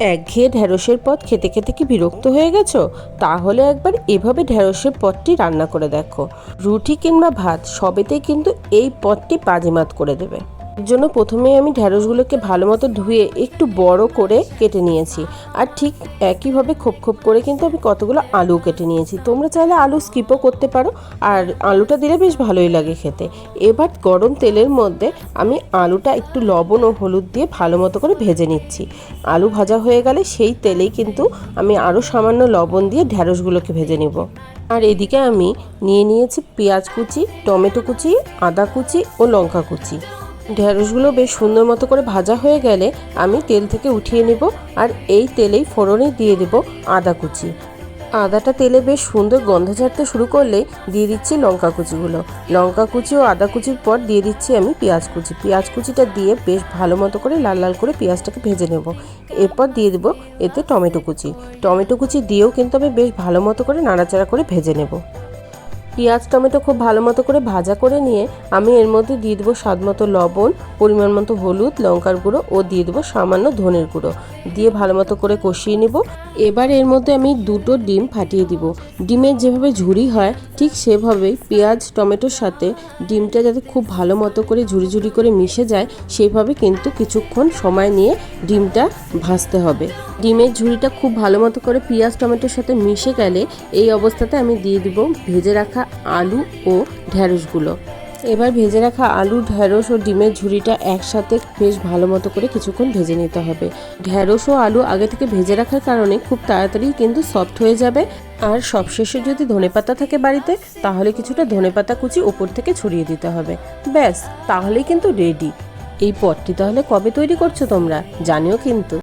একঘেয়ে ঢ্যাঁড়সের পদ খেতে খেতে কি বিরক্ত হয়ে গেছো? তাহলে একবার এভাবে ঢ্যাঁড়সের পদটি রান্না করে দেখো। রুটি কিংবা ভাত সবেতেই কিন্তু এই পদটি বাজিমাত করে দেবে। এর জন্য প্রথমেই আমি ঢ্যাঁড়সগুলোকে ভালো মতো ধুয়ে একটু বড় করে কেটে নিয়েছি। আর ঠিক একইভাবে খোপ খোপ করে কিন্তু আমি কতগুলো আলু কেটে নিয়েছি। তোমরা চাইলে আলু স্কিপও করতে পারো, আর আলুটা দিলে বেশ ভালোই লাগে খেতে। এবার গরম তেলের মধ্যে আমি আলুটা একটু লবণ ও হলুদ দিয়ে ভালো মতো করে ভেজে নিচ্ছি। আলু ভাজা হয়ে গেলে সেই তেলেই কিন্তু আমি আরও সামান্য লবণ দিয়ে ঢ্যাঁড়সগুলোকে ভেজে নিব। আর এদিকে আমি নিয়েছি পেঁয়াজ কুচি, টমেটো কুচি, আদা কুচি ও লঙ্কা কুচি। ঢ্যাঁড়সগুলো বেশ সুন্দর মতো করে ভাজা হয়ে গেলে আমি তেল থেকে উঠিয়ে নেব। আর এই তেলেই ফোড়নে দিয়ে দেব আদা কুচি। আদাটা তেলে বেশ সুন্দর গন্ধ ছাড়তে শুরু করলেই দিয়ে দিচ্ছি লঙ্কা কুচিগুলো। লঙ্কা কুচি ও আদা কুচির পর দিয়ে দিচ্ছি আমি পেঁয়াজ কুচি। পেঁয়াজ কুচিটা দিয়ে বেশ ভালো মতো করে লাল লাল করে পেঁয়াজটাকে ভেজে নেব। এরপর দিয়ে দেবো এতে টমেটো কুচি। টমেটো কুচি দিয়েও কিন্তু আমি বেশ ভালো মতো করে নাড়াচাড়া করে ভেজে নেব। পেঁয়াজ টমেটো খুব ভালো মতো করে ভাজা করে নিয়ে আমি এর মধ্যে দিয়ে দেবো স্বাদ মতো লবণ, পরিমাণ মতো হলুদ, লঙ্কার গুঁড়ো ও দিয়ে দেবো সামান্য ধনের গুঁড়ো। দিয়ে ভালো মতো করে কষিয়ে নিব। এবার এর মধ্যে আমি 2টো ডিম ফাটিয়ে দিব। ডিমের যেভাবে ঝুরি হয় ঠিক সেভাবেই পেঁয়াজ টমেটোর সাথে ডিমটা যাতে খুব ভালো মতো করে ঝুরি ঝুরি করে মিশে যায় সেইভাবে কিন্তু কিছুক্ষণ সময় নিয়ে ডিমটা ভাজতে হবে। ডিমের ঝুরিটা খুব ভালো মতো করে পেঁয়াজ টমেটোর সাথে মিশে গেলে এই অবস্থাতে আমি দিয়ে দিব ভেজে রাখা আলু ও ঢ্যাঁড়সগুলো। এবার ভেজে রাখা আলু, ঢ্যাঁড়স ও ডিমের ঝুরিটা একসাথে বেশ ভালো মতো করে কিছুক্ষণ ভেজে নিতে হবে। ঢ্যাঁড়স ও আলু আগে থেকে ভেজে রাখার কারণে খুব তাড়াতাড়ি কিন্তু সফট হয়ে যাবে। আর সবশেষে যদি ধনেপাতা থাকে বাড়িতে তাহলে কিছুটা ধনেপাতা কুচি উপর থেকে ছড়িয়ে দিতে হবে। ব্যাস, তাহলেই কিন্তু রেডি। এই পদটি তাহলে কবে তৈরি করছো তোমরা জানিও কিন্তু।